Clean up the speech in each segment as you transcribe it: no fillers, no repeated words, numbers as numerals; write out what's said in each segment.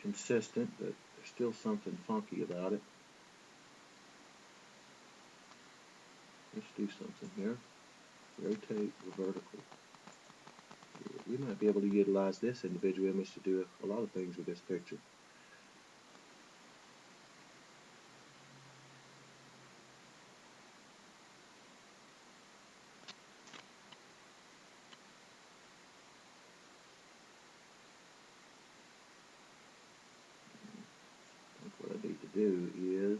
consistent, but there's still something funky about it. Let's do something here. Rotate the vertical. We might be able to utilize this individual image to do a lot of things with this picture. I think what I need to do is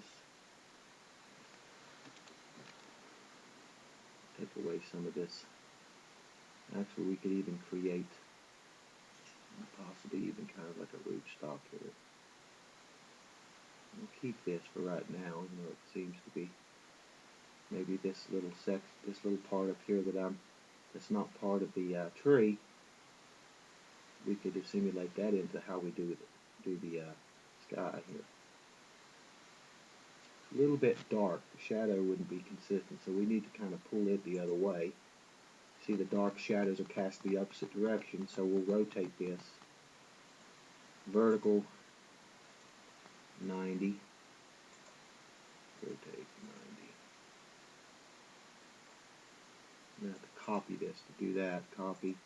take away some of this. Actually, we could even create possibly even kind of like a root stock here. We'll keep this for right now, even though it seems to be maybe this little part up here that's not part of the tree. We could assimilate that into how we do the sky here. It's a little bit dark. The shadow wouldn't be consistent, so we need to kind of pull it the other way. See, the dark shadows are cast the opposite direction, so we'll rotate this. Vertical 90. Rotate 90. I'm going to have to copy this to do that. Copy.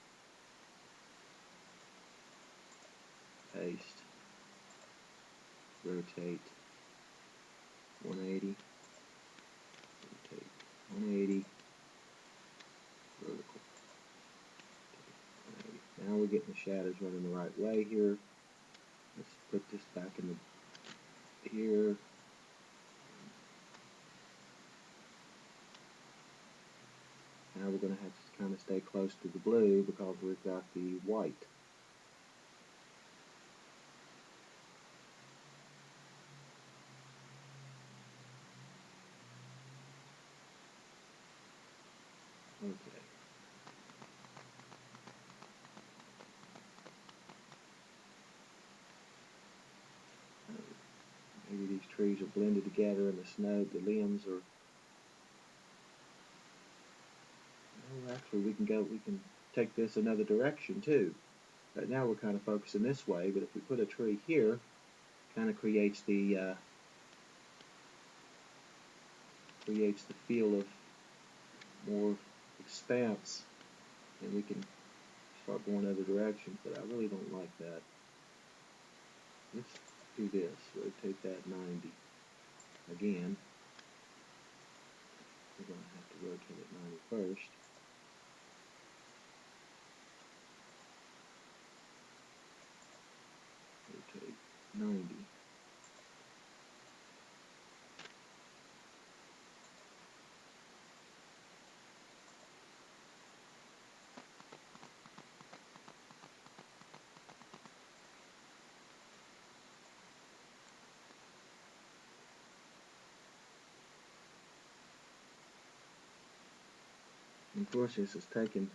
Paste. Rotate 180. Rotate 180. Vertical. 180. Now we're getting the shadows running the right way here. Let's put this back in here. Now we're going to have to kind of stay close to the blue because we've got the white. Okay. Maybe these trees are blended together and the snow, the limbs are... Well, actually we can take this another direction too. Right now we're kind of focusing this way, but if we put a tree here, kind of creates the feel of more expanse, and we can start going other directions, but I really don't like that. Let's do this, rotate that 90. Again, we're going to have to rotate it 90 first. Rotate 90. Of course, this is taking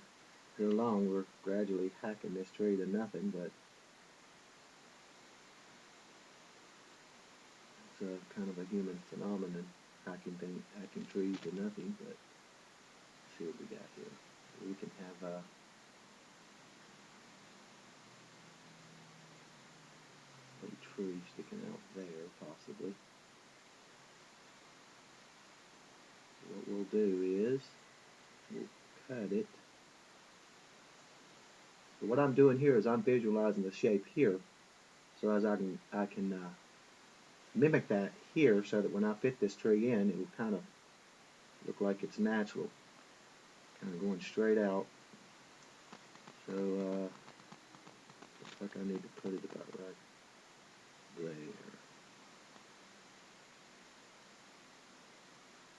so long, we're gradually hacking this tree to nothing, but it's a kind of a human phenomenon, hacking trees to nothing. But let's see what we got here. We can have a tree sticking out there, possibly. What we'll do is we'll cut it. So what I'm doing here is I'm visualizing the shape here, so as I can mimic that here, so that when I fit this tree in, it will kind of look like it's natural, kind of going straight out. So looks like I need to put it about right there.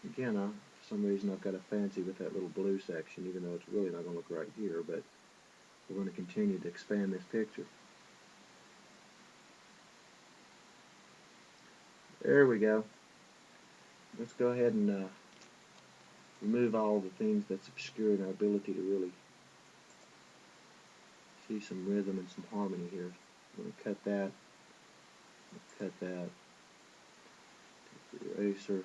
Again, for some reason I've got a fancy with that little blue section, even though it's really not going to look right here, but we're going to continue to expand this picture. There we go. Let's go ahead and remove all the things that's obscuring our ability to really see some rhythm and some harmony here. I'm going to cut that. Cut that. Take the eraser.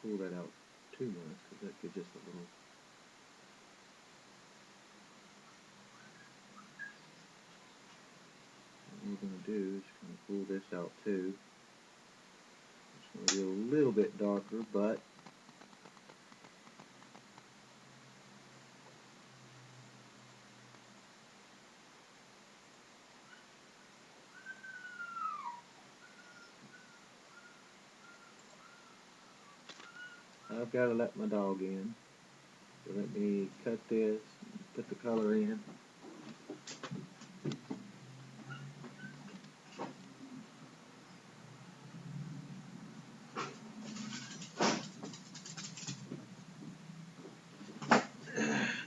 Pull that out too much because that gives us a little out too. It's going to be a little bit darker, but I've got to let my dog in. So let me cut this, put the color in.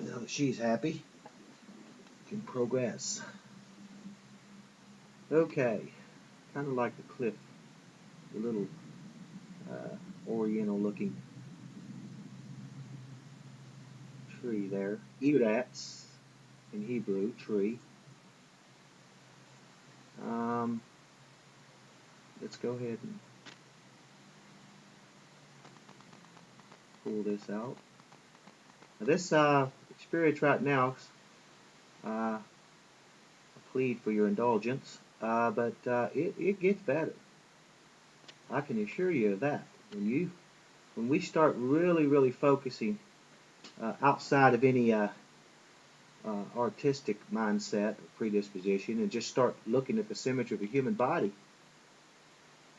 Now that she's happy, we can progress. Okay, kind of like the cliff, the little oriental looking tree there. Eretz in Hebrew, tree. Let's go ahead and pull this out. Now this experience right now, I plead for your indulgence, but it gets better. I can assure you of that. When we start really focusing outside of any artistic mindset or predisposition and just start looking at the symmetry of the human body,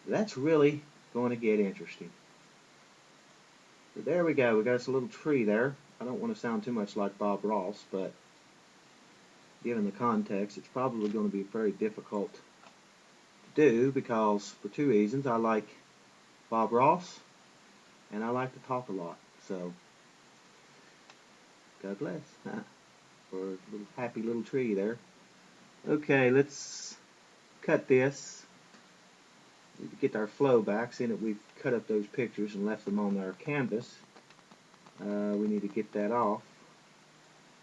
that's really going to get interesting. So there we go. We got us a little tree there. I don't want to sound too much like Bob Ross, but given the context, it's probably going to be very difficult to do because for two reasons. I like Bob Ross and I like to talk a lot. So God bless for a little happy little tree there. Okay, let's cut this. Get our flow back, seeing that we've cut up those pictures and left them on our canvas. We need to get that off.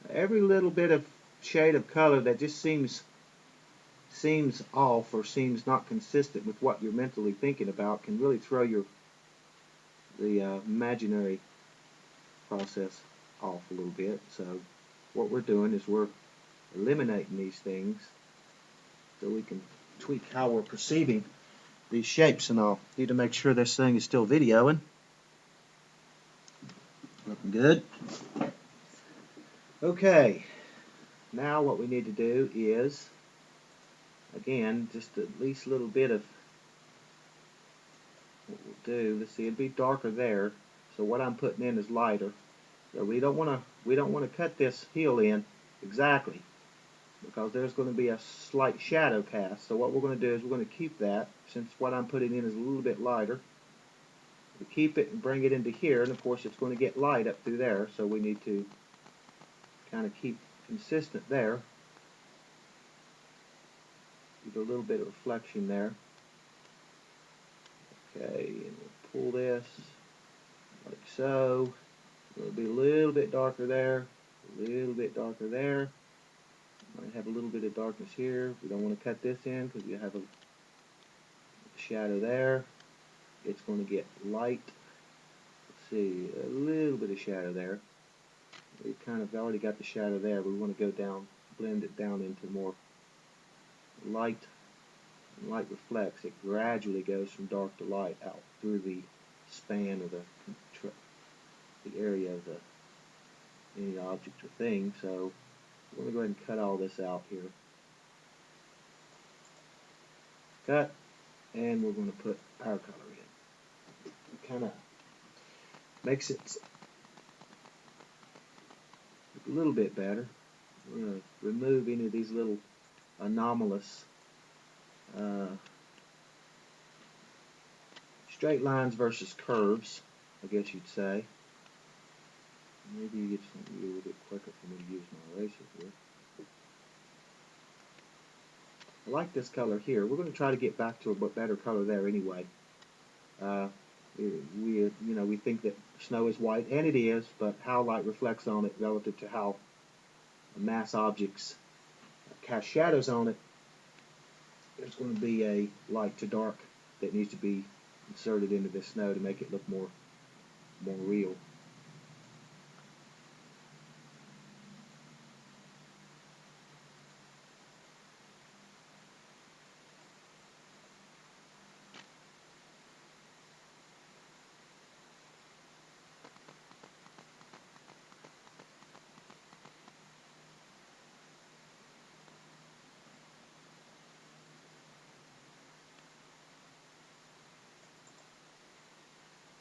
Every little bit of shade of color that just seems off or seems not consistent with what you're mentally thinking about can really throw the imaginary process off a little bit. So what we're doing is we're eliminating these things so we can tweak how we're perceiving these shapes, and I'll need to make sure this thing is still videoing. Looking good. Okay, now what we need to do is, again, just at least a little bit of what we'll do. Let's see, it'll be darker there, so what I'm putting in is lighter. So we don't want to cut this heel in exactly, because there's going to be a slight shadow cast. So what we're going to do is we're going to keep that, since what I'm putting in is a little bit lighter. We keep it and bring it into here, and of course it's going to get light up through there, so we need to kind of keep consistent there. Get a little bit of reflection there. Okay, and we'll pull this like so. It'll be a little bit darker there, a little bit darker there. Might have a little bit of darkness here. We don't want to cut this in because you have a shadow there. It's going to get light. Let's see, a little bit of shadow there. We've kind of already got the shadow there. We want to go down, blend it down into more light. And light reflects. It gradually goes from dark to light out through the span of the area of any object or thing. So we're going to go ahead and cut all this out here. Cut, and we're going to put our color in. It kind of makes it look a little bit better. We're going to remove any of these little anomalous straight lines versus curves, I guess you'd say. Maybe you get something a little bit quicker for me to use my eraser here. I like this color here. We're going to try to get back to a better color there anyway. We think that snow is white, and it is, but how light reflects on it relative to how mass objects cast shadows on it, there's going to be a light to dark that needs to be inserted into this snow to make it look more real.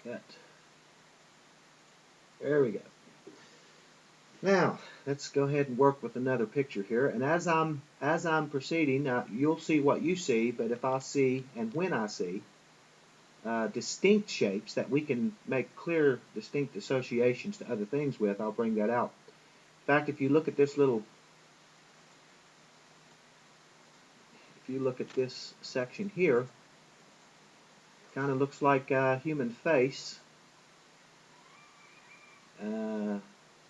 Cut. There we go. Now let's go ahead and work with another picture here. And as I'm proceeding, you'll see what you see. But if I see and when I see distinct shapes that we can make clear, distinct associations to other things with, I'll bring that out. In fact, if you look at this section here, kind of looks like a human face.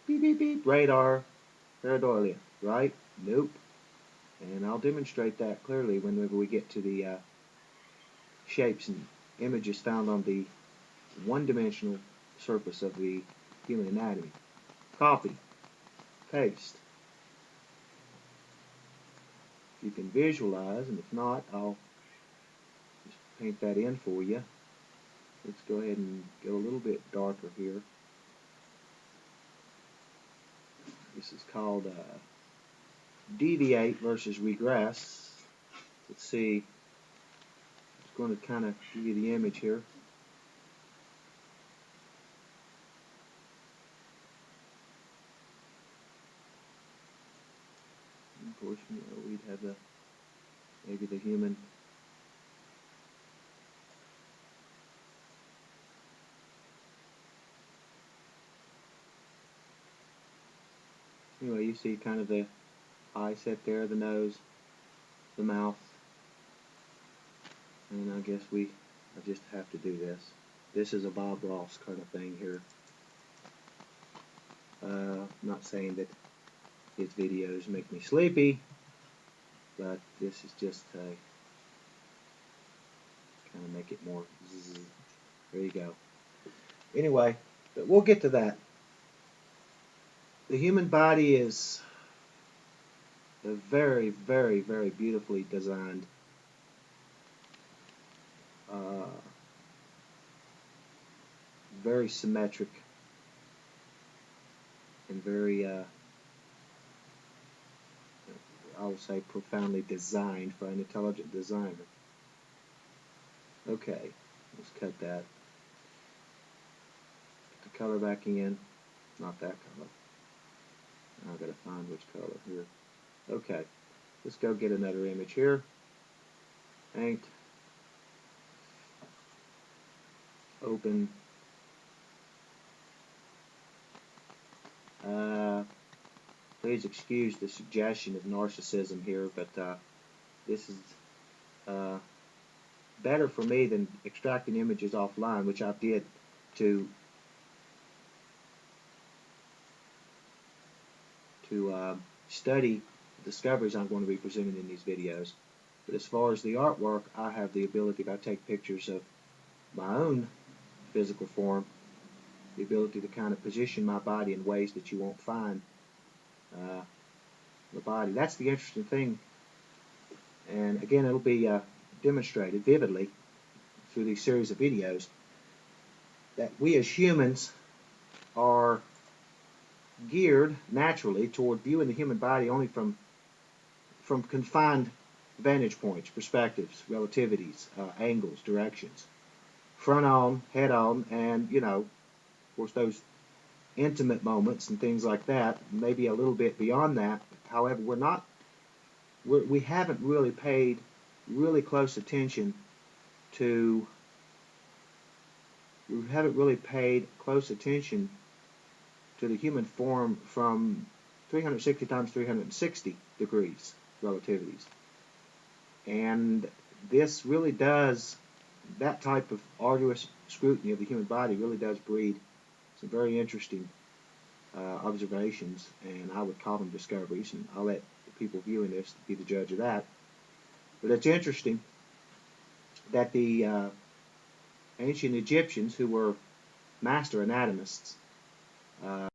Beep, beep, beep, radar, pareidolia, right? Nope. And I'll demonstrate that clearly whenever we get to the shapes and images found on the one-dimensional surface of the human anatomy. Copy, paste. If you can visualize, and if not, I'll just paint that in for you. Let's go ahead and go a little bit darker here. This is called deviate versus regress. Let's see. I'm going to kind of give you the image here. Of course, we'd have maybe the human. Anyway, you see kind of the eye set there, the nose, the mouth, and I guess I just have to do this. This is a Bob Ross kind of thing here. Not saying that his videos make me sleepy, but this is just to kind of make it more zzz. There you go. Anyway, but we'll get to that. The human body is a very, very, very beautifully designed very symmetric and very I will say profoundly designed for an intelligent designer. Okay, let's cut that. Put the color back in. Not that color. Now I've got to find which color here. Okay, let's go get another image here. Paint. Open. Please excuse the suggestion of narcissism here, but this is better for me than extracting images offline, which I did to study discoveries I'm going to be presenting in these videos. But as far as the artwork, I have the ability, if I take pictures of my own physical form, the ability to kind of position my body in ways that you won't find the body. That's the interesting thing. And again, it'll be demonstrated vividly through these series of videos that we as humans are geared naturally toward viewing the human body only from confined vantage points, perspectives, relativities, angles, directions, front on, head on, and of course those intimate moments and things like that, maybe a little bit beyond that. However, we haven't really paid really close attention to the human form from 360 times 360 degrees relativities. And this really does, that type of arduous scrutiny of the human body really does breed some very interesting observations, and I would call them discoveries, and I'll let the people viewing this be the judge of that. But it's interesting that the ancient Egyptians, who were master anatomists,